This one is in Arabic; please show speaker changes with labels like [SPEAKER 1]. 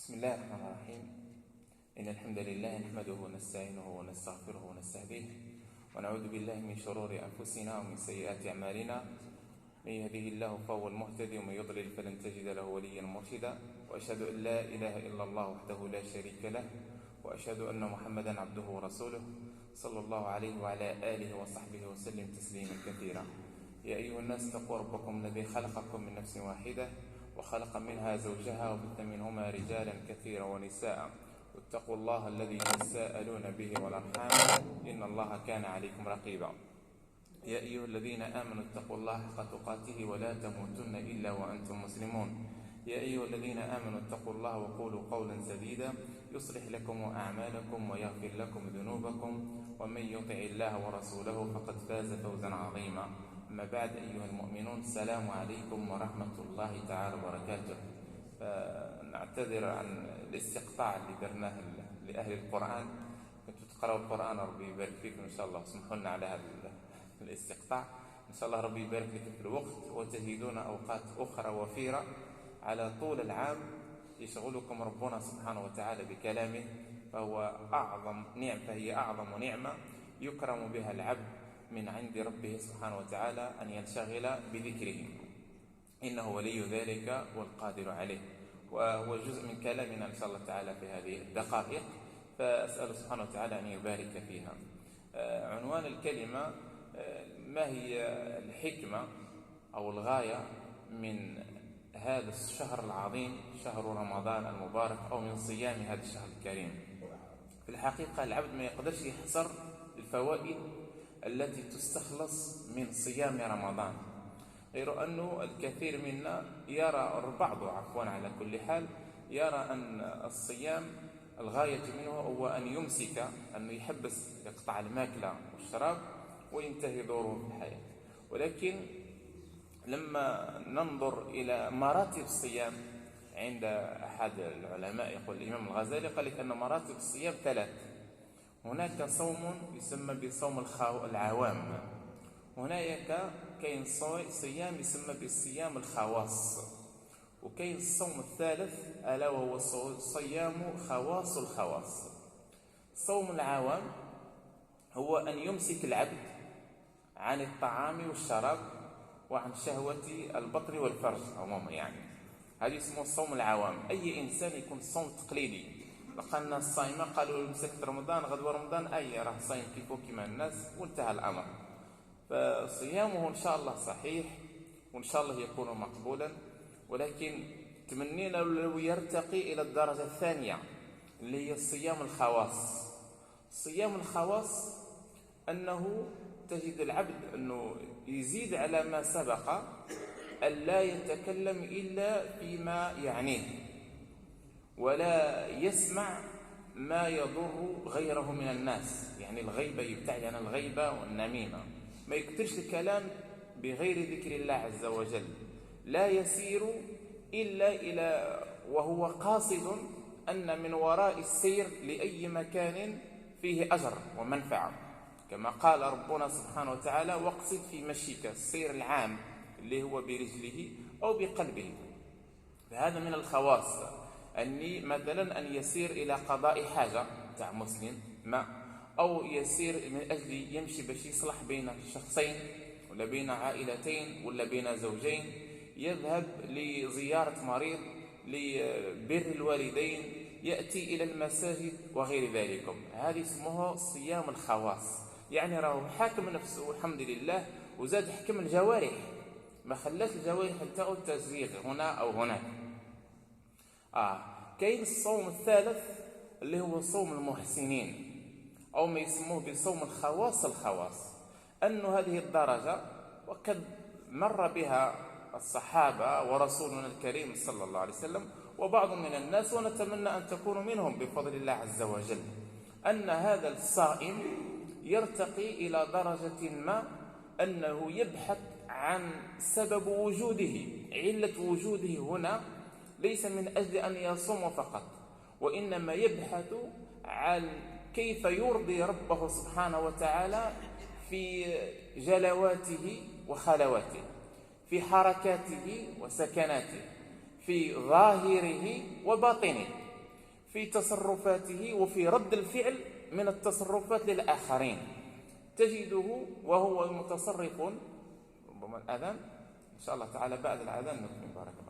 [SPEAKER 1] بسم الله الرحمن الرحيم. إن الحمد لله نحمده ونستعينه ونستغفره ونستهديه ونعوذ بالله من شرور أنفسنا ومن سيئات أعمالنا. من يهده الله فهو المهتدي ومن يضلل فلن تجد له وليا مرشدا. وأشهد أن لا إله إلا الله وحده لا شريك له، وأشهد أن محمدا عبده ورسوله صلى الله عليه وعلى آله وصحبه وسلم تسليما كثيرا. يا أيها الناس اتقوا ربكم الذي خلقكم من نفس واحدة وخلق منها زوجها وبث منهما رجالا كثيرا ونساء، واتقوا الله الذي تساءلون به والأرحام إن الله كان عليكم رقيبا. يا أيها الذين آمنوا اتقوا الله حق تقاته ولا تموتن إلا وأنتم مسلمون. يا أيها الذين آمنوا اتقوا الله وقولوا قولا سديدا يصلح لكم أعمالكم ويغفر لكم ذنوبكم، ومن يطع الله ورسوله فقد فاز فوزا عظيما. أما بعد، أيها المؤمنون، السلام عليكم ورحمة الله تعالى وبركاته. نعتذر عن الاستقطاع اللي درناه لأهل القرآن. كنتوا تقرأوا القرآن، ربي يبارك فيكم إن شاء الله. اسمحوا لنا على هذا الاستقطاع، إن شاء الله ربي يبارك لكم في الوقت وتجدون أوقات أخرى وفيرة على طول العام يشغلكم ربنا سبحانه وتعالى بكلامه. فهي أعظم نعمة يكرم بها العبد من عند ربه سبحانه وتعالى، أن ينشغل بذكره، إنه ولي ذلك والقادر عليه. وهو جزء من كلامنا إن شاء الله تعالى في هذه الدقائق، فأسأل سبحانه وتعالى أن يبارك فيها. عنوان الكلمة: ما هي الحكمة أو الغاية من هذا الشهر العظيم، شهر رمضان المبارك، أو من صيام هذا الشهر الكريم؟ في الحقيقة العبد ما يقدرش يحصر الفوائد التي تستخلص من صيام رمضان، غير أنه الكثير منا يرى، البعض على كل حال يرى أن الصيام الغاية منه هو أن يمسك، أنه يحبس، يقطع الماكلة والشراب وينتهي دوره في الحياة. ولكن لما ننظر إلى مراتب الصيام عند أحد العلماء، يقول الإمام الغزالي، قال لك أن مراتب الصيام ثلاث. هناك صوم يسمى بصوم العوام، هناك كاين صيام يسمى بالصيام الخواص، وكاين الصوم الثالث ألا وهو صيام خواص الخواص. صوم العوام هو أن يمسك العبد عن الطعام والشراب وعن شهوة البطن والفرج عموما، يعني هذا اسمه صوم العوام. أي إنسان يكون صوم تقليدي، لقى الناس صايمة قالوا مسكت رمضان غدوة رمضان، أي راه صايم كيما الناس، وانتهى الأمر. فصيامه إن شاء الله صحيح وإن شاء الله يكون مقبولا، ولكن تمنينا لو يرتقي إلى الدرجة الثانية اللي هي صيام الخواص. صيام الخواص أنه تجد العبد أنه يزيد على ما سبق، أن لا يتكلم إلا فيما يعنيه، ولا يسمع ما يضر غيره من الناس، يعني الغيبة، يبتعد عن الغيبة والنميمة، ما يكترش الكلام بغير ذكر الله عز وجل، لا يسير إلا إلى وهو قاصد أن من وراء السير لأي مكان فيه أجر ومنفعة، كما قال ربنا سبحانه وتعالى: واقصد في مشيك، السير العام اللي هو برجله أو بقلبه. فهذا من الخواص، أني مثلا أن يسير إلى قضاء حاجة تاع مسلم ما، أو يسير من أجل يمشي باش يصلح بين شخصين ولا بين عائلتين ولا بين زوجين، يذهب لزيارة مريض، لبر الوالدين، يأتي إلى المساجد وغير ذلك. هذه اسمه صيام الخواص، يعني راه حاكم نفسه الحمد لله، وزاد حكم الجوارح، ما خلاش الجوارح تاعو تزيغ هنا أو هناك. كاين الصوم الثالث اللي هو صوم المحسنين، أو ما يسموه بصوم الخواص. أنه هذه الدرجة وقد مر بها الصحابة ورسولنا الكريم صلى الله عليه وسلم وبعض من الناس، ونتمنى أن تكونوا منهم بفضل الله عز وجل، أن هذا الصائم يرتقي إلى درجة ما أنه يبحث عن سبب وجوده، علة وجوده هنا ليس من أجل أن يصوم فقط، وإنما يبحث عن كيف يرضي ربه سبحانه وتعالى في جلواته وخلواته، في حركاته وسكناته، في ظاهره وباطنه. في تصرفاته وفي رد الفعل من التصرفات للآخرين، تجده وهو متصرف. ربما الأذان إن شاء الله تعالى بعد الأذان نكمل. بارك الله.